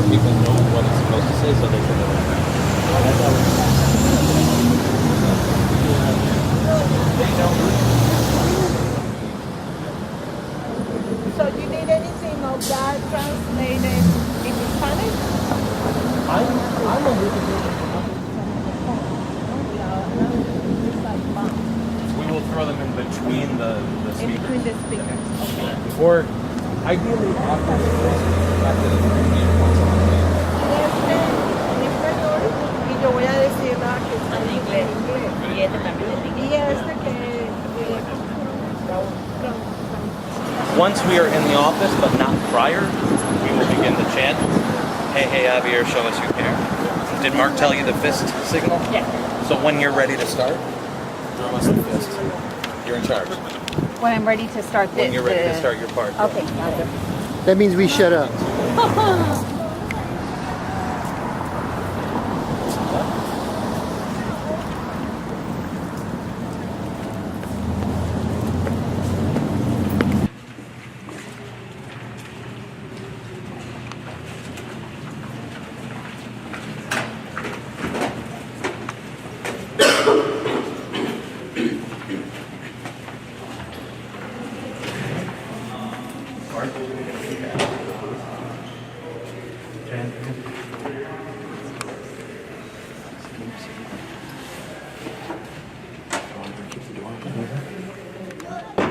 more people know what it's supposed to say, so they can know. So do you need anything of that translated into Spanish? I'm a little bit. We will throw them in between the In speakers. between the speakers. Okay. Or ideally after the Y yo voy a decir la que está en inglés. Y este también es inglés. Y este que Once we are in the office, but not prior, we will begin to chant. Hey, hey, Xavier, show us you care. Did Mark tell you the fist signal? Yeah. So when you're ready to start, throw us the fist. You're in charge. When I'm ready to start this. When you're ready to start your part. Okay, got it. That means we shut up.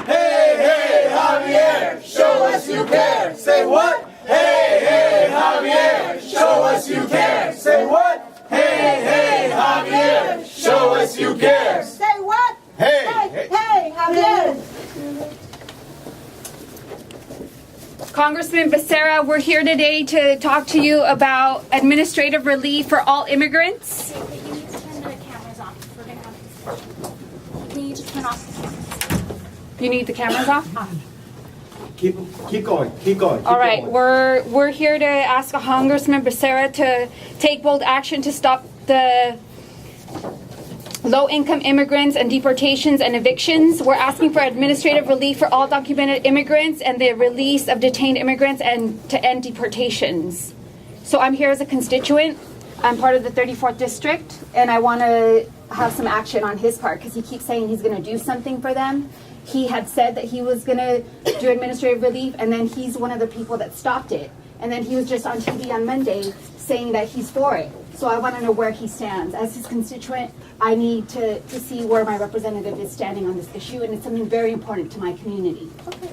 Hey, hey, Javier, show us you care. Say what? Hey, hey, Javier, show us you care. Say what? Hey, hey, Javier, show us you care. Say what? Hey, Hey, Javier. Congressman Becerra, we're here today to talk to you about administrative relief for all immigrants. Okay, but you need to turn the cameras off. We're gonna have this. Can you just turn off the cameras? You need the cameras off? keep going, keep going. All right, we're here to ask Congressman Becerra to take bold action to stop the low-income immigrants and deportations and evictions. We're asking for administrative relief for all documented immigrants and the release of detained immigrants and to end deportations. So I'm here as a constituent. I'm part of the 34th district, and I want to have some action on his part because he keeps saying he's going to do something for them. He had said that he was going to do administrative relief, and then he's one of the people that stopped it. And then he was just on TV on Monday saying that he's for it. So I want to know where he stands. As his constituent, I need to see where my representative is standing on this issue, and it's something very important to my community. Okay.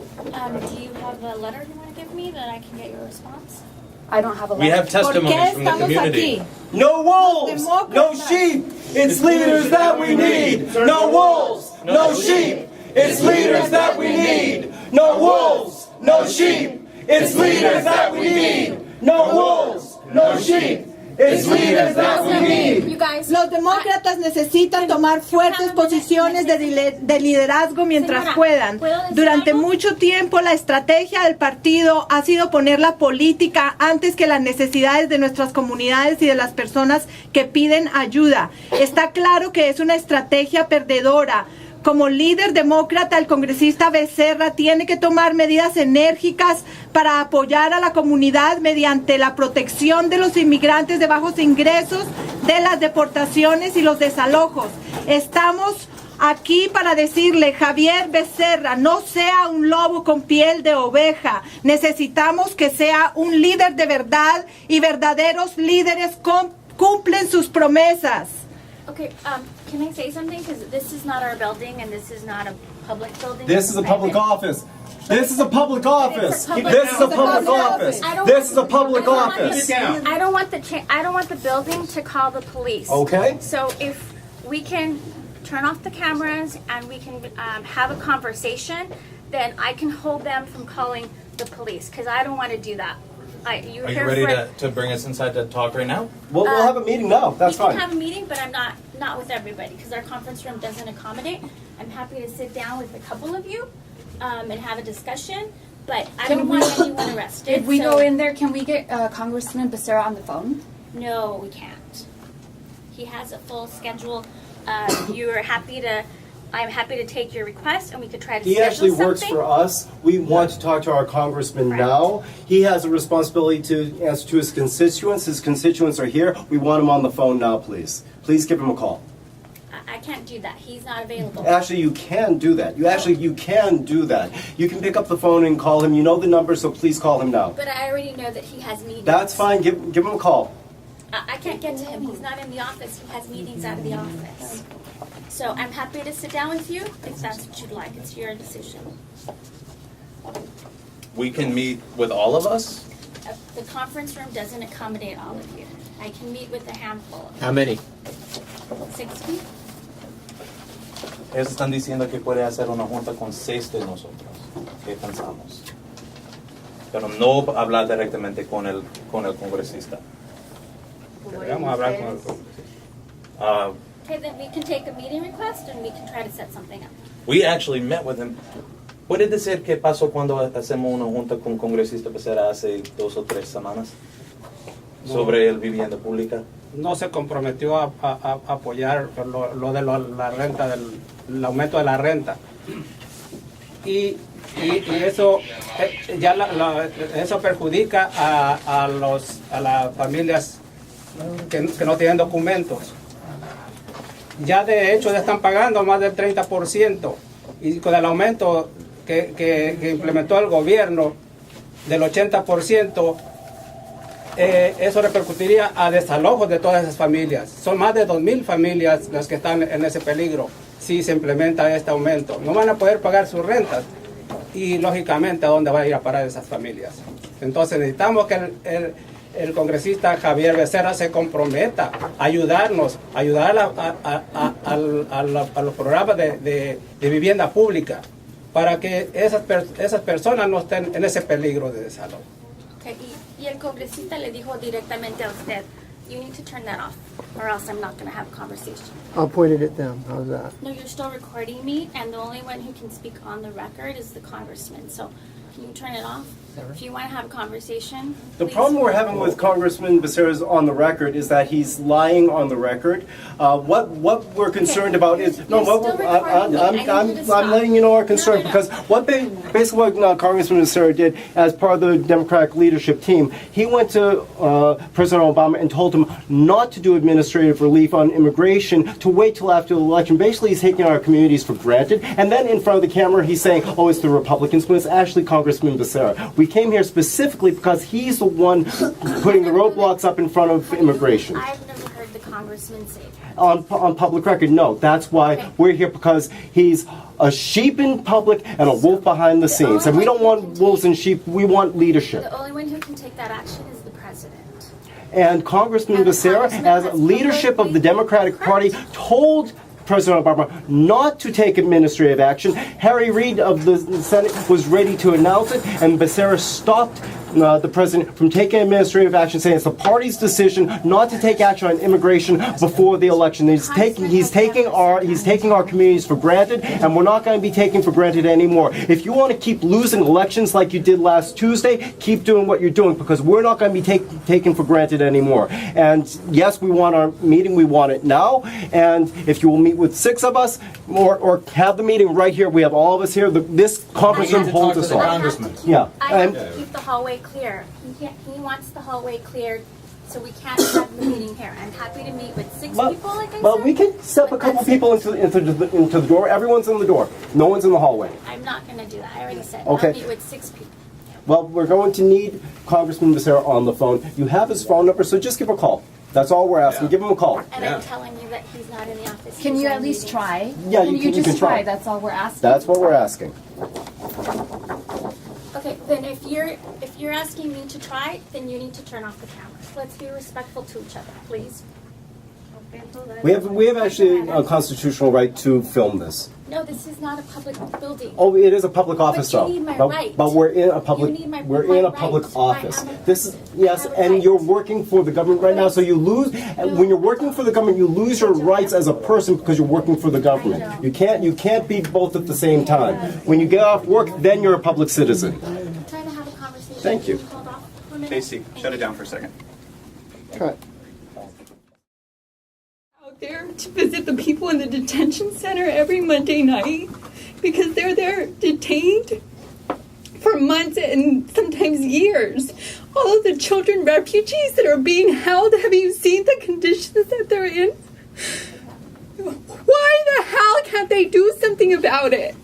Do you have a letter you want to give me that I can get your response? I don't have a We letter. have testimonies from the community. No wolves, no sheep. It's leaders that we need. No wolves, no sheep. It's leaders that we need. No wolves, no sheep. It's leaders that we need. No wolves, no sheep. It's leaders that we need. You guys. Los demócratas necesitan tomar fuertes posiciones de liderazgo mientras Señora, puedan. ¿puedo decir Durante algo? mucho tiempo la estrategia del partido ha sido poner la política antes que las necesidades de nuestras comunidades y de las personas que piden ayuda. Está claro que es una estrategia perdedora. Como líder demócrata, el congresista Becerra tiene que tomar medidas enérgicas para apoyar a la comunidad mediante la protección de los inmigrantes de bajos ingresos, de las deportaciones y los desalojos. Estamos aquí para decirle, Xavier Becerra, no sea un lobo con piel de oveja. Necesitamos que sea un líder de verdad y verdaderos líderes cumplen sus promesas. Okay. Can I say something? Because this is not our building, and this is not a public building. This is a public office. This is a public office. public This is a office. public office. I don't This is a want- public I don't want office. the- I don't want I don't want the building to call the police. Okay. So if we can turn off the cameras and we can have a conversation, then I can hold them from calling the police because I don't want to do that. Are you ready to bring us inside to talk right now? We'll have a meeting now. That's we can fine. have a meeting, but I'm not with everybody because our conference room doesn't accommodate. I'm happy to sit down with a couple of you and have a discussion, but I don't want anyone arrested. If we so- go in there, can we get Congressman Becerra on the phone? No, we can't. He has a full schedule. You are happy to I'm happy to take your request and we could try to He schedule actually something. works for us. We want to talk to our congressman now. He has a responsibility to answer to his constituents. His constituents are here. We want him on the phone now, please. Please give him a call. I can't do that. He's not available. Actually, you can do that. You can do that. You can pick up the phone and call him. You know the number, so please call him now. But I already know that he has meetings. That's fine. Give him a call. I can't get to him. He's not in the office. He has meetings out of the office. So I'm happy to sit down with you if that's what you'd like. It's your decision. We can meet with all of us? The conference room doesn't accommodate all of you. I can meet with a handful. How many? 60? Ellos están diciendo que puede hacer una junta con 6 de nosotros. ¿Qué pensamos? Pero no hablar directamente con el congresista. Vamos a hablar con el Uh, Okay, then we can take a meeting request and we can try to set something up. we actually met with him. ¿Puede decir qué pasó cuando hacemos una junta con congresista Becerra hace 2 o 3 semanas? Sobre el vivienda pública. No se comprometió a apoyar lo de la renta, el aumento de la renta. Y eso ya eso perjudica a las familias que no tienen documentos. Ya de hecho ya están pagando más del 30% y con el aumento que implementó el gobierno del 80%, eso repercutiría a desalojos de todas esas familias. Son más de 2,000 familias las que están en ese peligro si se implementa este aumento. No van a poder pagar sus rentas y lógicamente a dónde van a ir a parar esas familias. Entonces necesitamos que el congresista Xavier Becerra se comprometa a ayudarnos, a ayudar a los programas de vivienda pública para que esas personas no estén en ese peligro de desalojo. Okay, y el congresista le dijo directamente a usted, you need to turn that off or else I'm not going to have a conversation. I'll point it at them. How's that? No, you're still recording me and the only one who can speak on the record is the congressman. So can you turn it off? If you want to have a conversation, The please. problem we're having with Congressman Becerra on the record is that he's lying on the record. What we're concerned about is You're still recording me. I need you to I'm stop. letting you know our concern No. because basically what Congressman Becerra did as part of the Democratic leadership team, he went to President Obama and told him not to do administrative relief on immigration, to wait till after the election. Basically, he's taking our communities for granted, and then in front of the camera, he's saying, "Oh, it's the Republicans," when it's actually Congressman Becerra. We came here specifically because he's the one putting the roadblocks up in front of immigration. I've never heard the congressman say that. On public record, no. That's why we're here, because he's a sheep in public and a wolf behind the scenes. And we don't want wolves and sheep, we want leadership. The only one who can take that action is the president. And Congressman And the Becerra, congressman as has leadership of the publicly- Democratic Party, told President Obama not to take administrative action. Harry Reid of the Senate was ready to announce it, and Becerra stopped the president from taking administrative action, saying it's the party's decision not to take action on immigration before the election. He's taking our communities for granted, and we're not going to be taken for granted anymore. If you want to keep losing elections like you did last Tuesday, keep doing what you're doing, because we're not going to be taken for granted anymore. And yes, we want our meeting. We want it now. And if you will meet with 6 of us, or have the meeting right here, we have all of us here. This conference room holds us all. I have to keep, Yeah, I have and- to keep the hallway clear. He wants the hallway cleared, so we can't have the meeting here. I'm happy to meet with 6 people, like I Well, said. we can step a but couple that's people it. into the door. Everyone's in the door. No one's in the hallway. I'm not going to do that. I already said. Okay. I'll meet with 6 people. Well, we're going to need Congressman Becerra on the phone. You have his phone number, so just give him a call. That's all we're asking. Give him a call. And I'm telling you that he's not in the office. Can He's you on at least meetings. try? Yeah, Can you can just try. That's all we're asking. That's what we're asking. Okay, then if you're asking me to try, then you need to turn off the cameras. Let's be respectful to each other, please. We have actually a constitutional right to film this. No, this is not a public building. Oh, it is a public office, you though. need my but, right. but we're in a public. You need my public right. office. I am a This is person. yes, I have and rights. you're working for the government right now, so you lose. And when you're working for the government, you lose your rights as a person because you're working for the government. You can't be both at the same time. When you get off work, then you're a public citizen. I'm trying to have a conversation. Thank you. Can hold off for a minute? Casey, shut it down for a second. Cut. up there to visit the people in the detention center every Monday night because they're there detained for months and sometimes years. All of the children, refugees that are being held, have you seen the conditions that they're in? Why the hell can't they do something about it?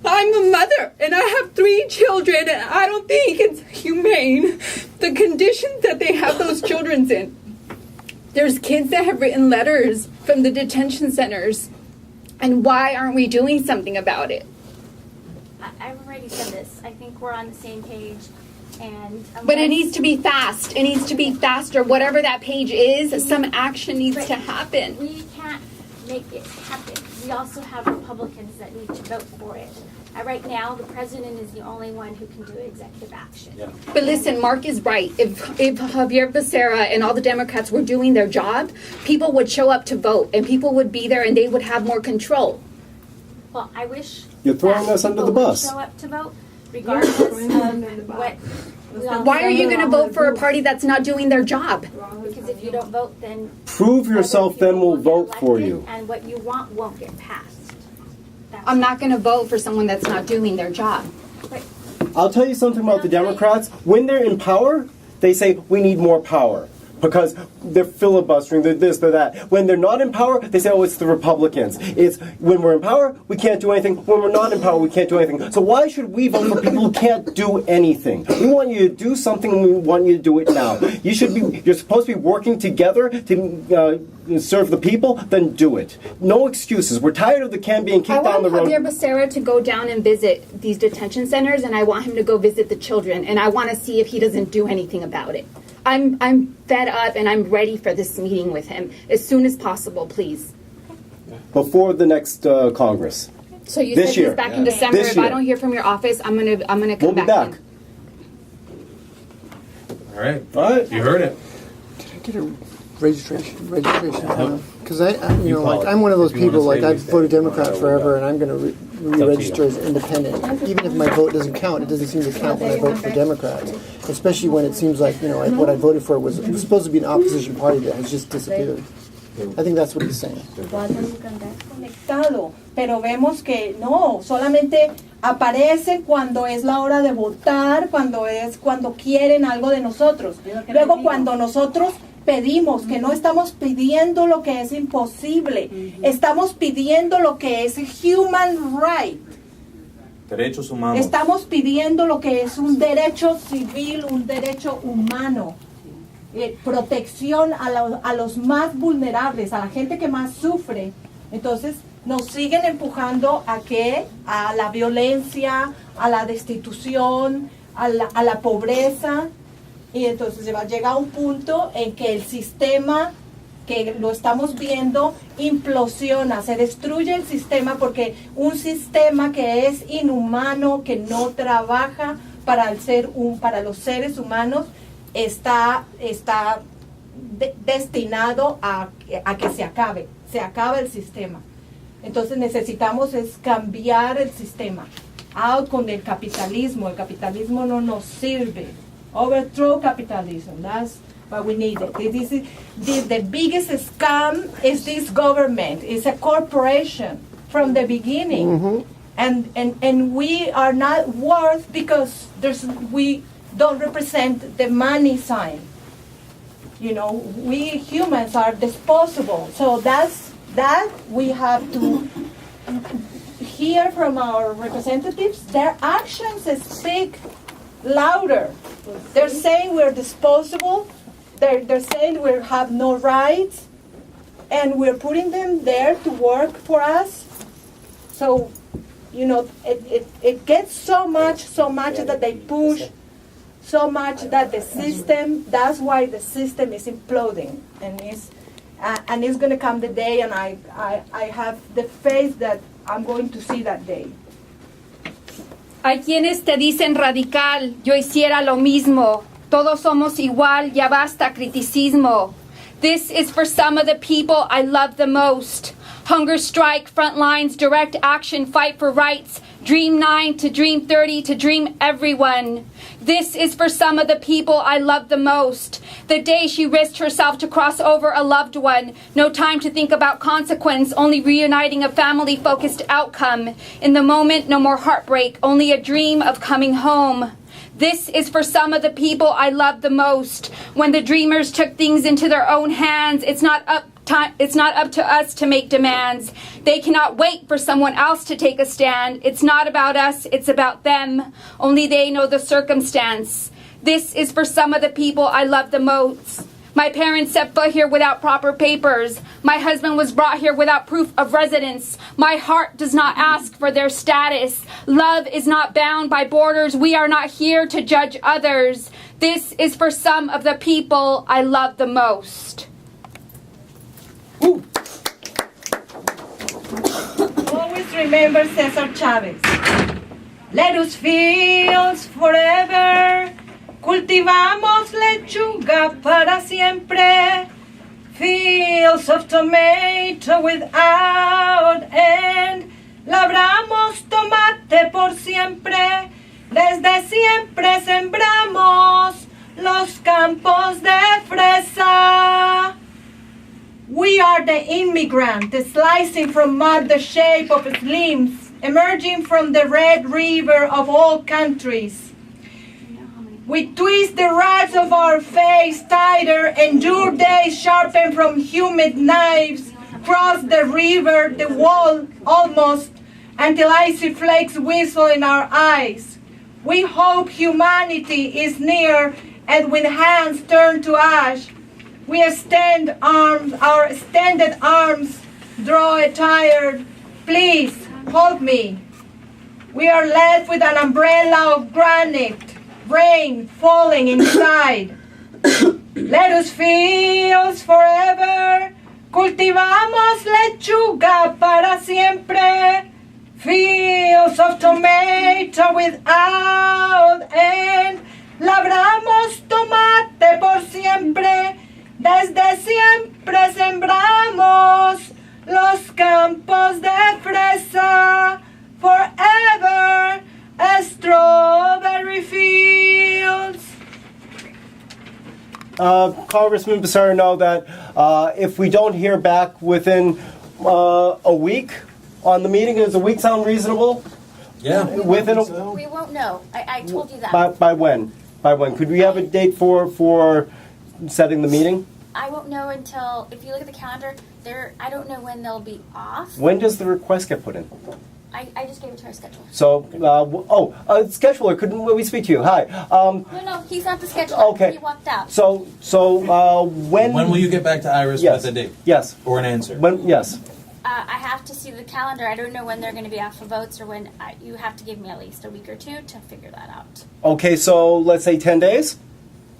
I'm a mother and I have 3 children and I don't think it's humane the conditions that they have those children in. There's kids that have written letters from the detention centers, and why aren't we doing something about it? I've already said this. I think we're on the same page. But it needs to be fast. It needs to be faster. Whatever that page is, some action needs to happen. We can't make it happen. We also have Republicans that need to vote for it. Right now, the president is the only one who can do executive action. Yeah. But listen, Mark is right. If Xavier Becerra and all the Democrats were doing their job, people would show up to vote, and people would be there, and they would have more control. Well, I wish You're throwing that us under the people would bus. show up to vote, regardless of what. Why are you going to vote for a party that's not doing their job? Because if you don't vote, then Prove yourself, other then people we'll get vote for elected, you. And what you want won't get passed. I'm not going to vote for someone that's not doing their job. I'll tell you something about the Democrats. When they're in power, they say, we need more power. Because they're filibustering, they're this, they're that. When they're not in power, they say, oh, it's the Republicans. It's when we're in power, we can't do anything. When we're not in power, we can't do anything. So why should we vote for people who can't do anything? We want you to do something, and we want you to do it now. You're supposed to be working together to serve the people, then do it. No excuses. We're tired of the can being kicked down the I want road. Xavier Becerra to go down and visit these detention centers, and I want him to go visit the children, and I want to see if he doesn't do anything about it. I'm fed up, and I'm ready for this meeting with him as soon as possible, please. Before the next Congress. So you This said year. he's back in December. This If I year. don't hear from your office, I'm gonna come We'll be back. back. All right. All right. You heard it. Can I get a registration? Because You call it. I'm one of those If you wanna people, like, stay, I've we stay. voted Democrat Whatever, forever, we and I'm going to re-register as independent. Even if my vote doesn't count, it doesn't seem to count when I vote for Democrats. Especially when it seems like, what I voted for was supposed to be an opposition party that has just disappeared. I think that's what he's saying. Conectado, pero vemos que no, solamente aparecen cuando es la hora de votar, cuando quieren algo de nosotros. Luego cuando nosotros pedimos, que no estamos pidiendo lo que es imposible, estamos pidiendo lo que es human right. Derechos humanos. Estamos pidiendo lo que es un derecho civil, un derecho humano. Protección a los más vulnerables, a la gente que más sufre. Entonces nos siguen empujando a la violencia, a la destitución, a la pobreza, y entonces llega a un punto en que el sistema, que lo estamos viendo, implosiona, se destruye el sistema, porque un sistema que es inhumano, que no trabaja para los seres humanos, está destinado a que se acaba el sistema. Entonces necesitamos es cambiar el sistema, out con el capitalismo no nos sirve, overthrow capitalism, that's what we need. The biggest scam is this government, it's a corporation from the beginning, and we are not worth because we don't represent the money sign. We humans are disposable. So that we have to hear from our representatives. Their actions speak louder. They're saying we're disposable. They're saying we have no rights, and we're putting them there to work for us. So, it gets so much that they push. So much that that's why the system is imploding, and it's going to come the day, and I have the faith that I'm going to see that day. Hay quienes te dicen radical, yo hiciera lo mismo. Todos somos igual, ya basta criticismo. This is for some of the people I love the most. Hunger strike, front lines, direct action, fight for rights. Dream 9 to Dream 30 to Dream everyone. This is for some of the people I love the most. The day she risked herself to cross over a loved one. No time to think about consequence, only reuniting a family-focused outcome. In the moment, no more heartbreak, only a dream of coming home. This is for some of the people I love the most. When the dreamers took things into their own hands, it's not up to us to make demands. They cannot wait for someone else to take a stand. It's not about us, it's about them. Only they know the circumstance. This is for some of the people I love the most. My parents set foot here without proper papers. My husband was brought here without proof of residence. My heart does not ask for their status. Love is not bound by borders. We are not here to judge others. This is for some of the people I love the most. Always remember Cesar Chavez. Let us fields forever. Cultivamos lechuga para siempre. Fields of tomato without end. Labramos tomate por siempre. Desde siempre sembramos los campos de fresa. We are the immigrant, slicing from mud the shape of its limbs, emerging from the red river of all countries. We twist the rags of our face tighter, endure days sharpened from humid knives, cross the river, the wall almost, until icy flakes whistle in our eyes. We hope humanity is near, and with hands turned to ash, we extend arms, our extended arms draw a tired, please hold me. We are left with an umbrella of granite, rain falling inside. Let us fields forever. Cultivamos lechuga para siempre. Fields of tomato without end. Labramos tomate por siempre. Desde siempre sembramos los campos de fresa. Forever strawberry fields. Congressman Becerra, know that if we don't hear back within a week on the meeting, does a week sound reasonable? Yeah. Within We won't know. I told you that. by when? By when? Could we have a date for setting the meeting? I won't know until, if you look at the calendar, I don't know when they'll be off. When does the request get put in? I just gave it to our scheduler. So, scheduler, couldn't we speak to you? Hi. No, he's not the scheduler. Okay. He walked out. So when? When will you get back to Iris Yes. with a date? Yes. Or an answer? When? Yes. I have to see the calendar. I don't know when they're going to be off for votes or when. You have to give me at least a week or two to figure that out. Okay, so let's say 10 days?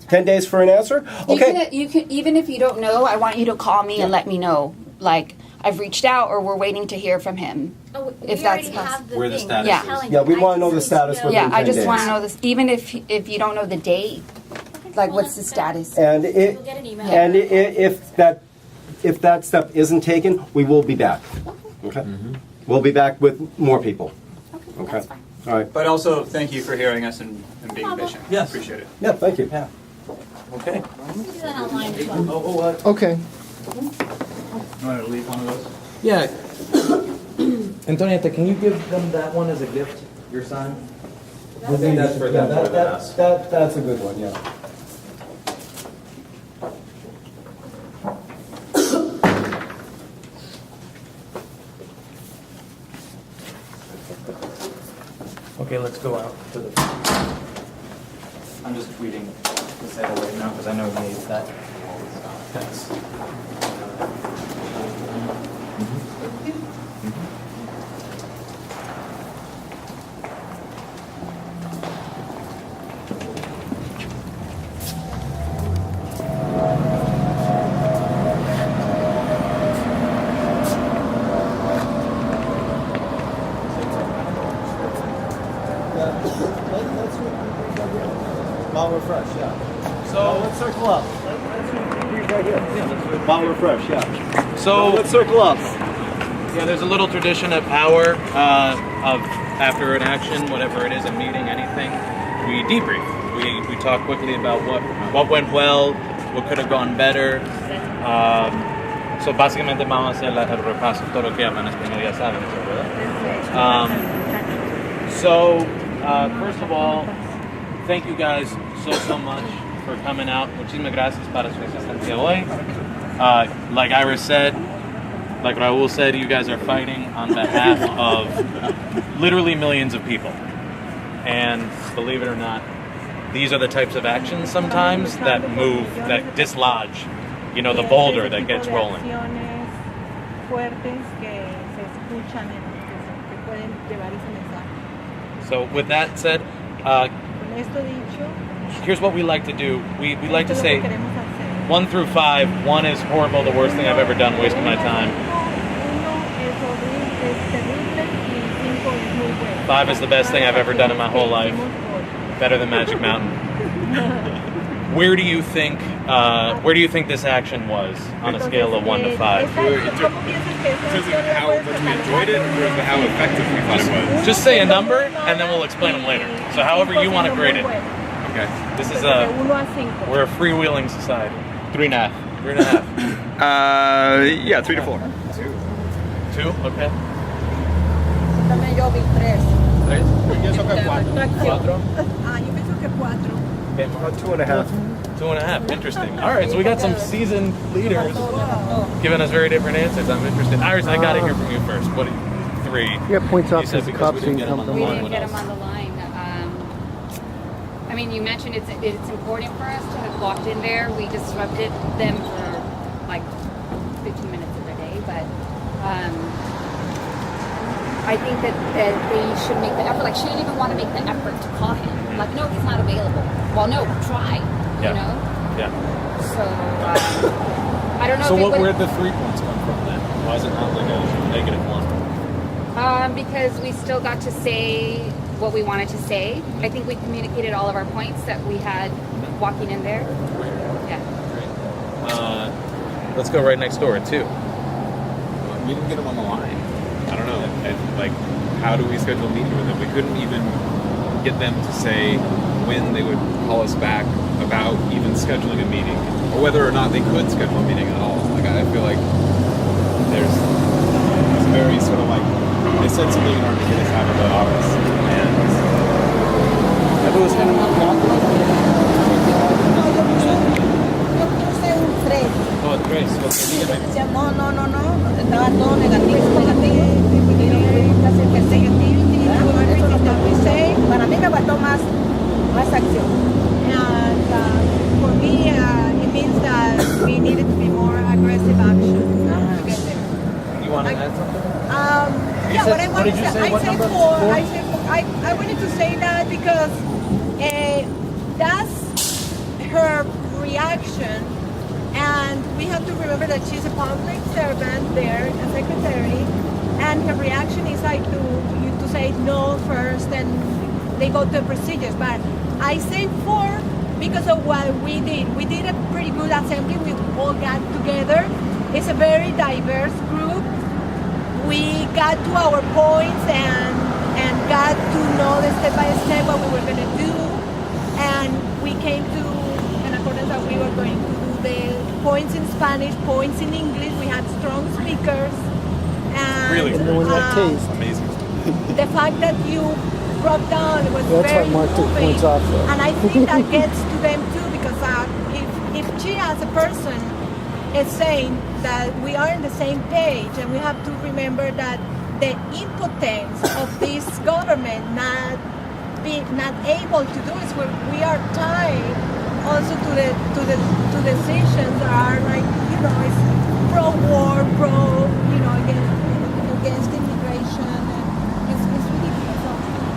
10 days for an answer? Okay. You can, even if you don't know, I want you to call me and let me know. Like, I've reached out or we're waiting to hear from him. Oh, If we that's already possible. have the Where the thing. status Yeah. is. Telling Yeah, you. we I want to know just the need status to- within Yeah, I 10 just want days. to know this. Even if you don't know the date, like what's the status? And You'll get an email. and if that step isn't taken, we will be back. Okay. We'll be back with more people. Okay. That's fine. All right. But also, thank you for hearing us and being patient. Yes. Appreciate it. Yeah. Thank you. Yeah. Okay. You can do that online as well. Okay. You want to leave one of those? Yeah. Antonietta, can you give them that one as a gift, your sign? I think that's for them more than us. That's a good one. Yeah. Okay, let's go out to the. I'm just tweeting the sale right now because I know he needs that. Thanks. While we're fresh, yeah. So let's circle up. Right here. While we're fresh, yeah. So Let's circle up. yeah, there's a little tradition at Power of after an action, whatever it is, a meeting, anything, we debrief. We talk quickly about what went well, what could have gone better. So básicamente vamos a hacer el repaso, todo lo que hablan español ya saben eso, ¿verdad? First of all, thank you guys so much for coming out. Muchísimas gracias para su existencia hoy. Like Iris said, like Raul said, you guys are fighting on behalf of literally millions of people. And believe it or not, these are the types of actions sometimes that move, that dislodge, you know, the boulder that gets rolling. So with that said, here's what we like to do. We like to say 1 through 5. 1 is horrible, the worst thing I've ever done, wasting my time. 5 is the best thing I've ever done in my whole life. Better than Magic Mountain. Where do you think this action was on a scale of 1 to 5? In terms of how much we enjoyed it, or in terms of how effective we thought it was? Just say a number, and then we'll explain them later. So however you want to grade it. Okay. This is we're a freewheeling society. 3.5. 3.5. Yeah, 3 to 4. 2? Okay. También yo vi 3. 3? Yo pienso que 4. 4? Yo pienso que 4. Okay. 2.5. 2.5. Interesting. All right, so we got some seasoned leaders giving us very different answers. I'm interested. Iris, I got to hear from you first. What do you, 3? You got points off said because the cops we didn't didn't get them come on the to We line. didn't What get else? them on the line. I mean, you mentioned it's important for us to have walked in there. We disrupted them for like 15 minutes of their day, but I think that they should make the effort. Like, she didn't even want to make the effort to call him. Like, no, he's not available. Well, no, try. Yeah. You know. Yeah. So I don't know. So if where'd the 3 points come from then? Why is it not like a -1? Because we still got to say what we wanted to say. I think we communicated all of our points that we had walking in there. Yeah. Great. Let's go right next door, 2. We didn't get them on the line. I don't know. Like, how do we schedule a meeting with them? We couldn't even get them to say when they would call us back about even scheduling a meeting, or whether or not they could schedule a meeting at all. Like, I feel like there's very sort of like, they said something in order to get us out of the office, and Yo puse un 3. Oh, 3. Okay, dígame. No, estaba todo negativo. Para mí me faltó más acción. And for me, it means that we needed to be more aggressive action to get there. You want to add something? Yeah, said- what I what wanted did you to say? I What said number? 4. 4? I wanted to say that because that's her reaction, and we have to remember that she's a public servant there, a secretary, and her reaction is like to say no first, and they go to procedures. But I say 4 because of what we did. We did a pretty good assembly. We all got together. It's a very diverse group. We got to our points and got to know the step by step what we were going to do, and we came to an accordance that we were going to do the points in Spanish, points in English. We had strong speakers, and Really? And then when that taste, amazing. the fact that you broke down was that's why very Mark took moving, points off there. and I think that gets to them too, because if she as a person is saying that we are on the same page, and we have to remember that the impotence of this government not able to do it, where we are tied also to decisions that are like, you know, it's pro-war, against immigration, and it's ridiculous.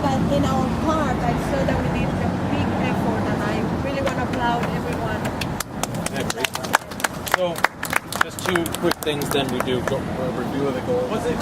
But in our part, I saw that we did a big effort, and I really want to applaud everyone. So, just 2 quick things, then we do a review of the goals. Was it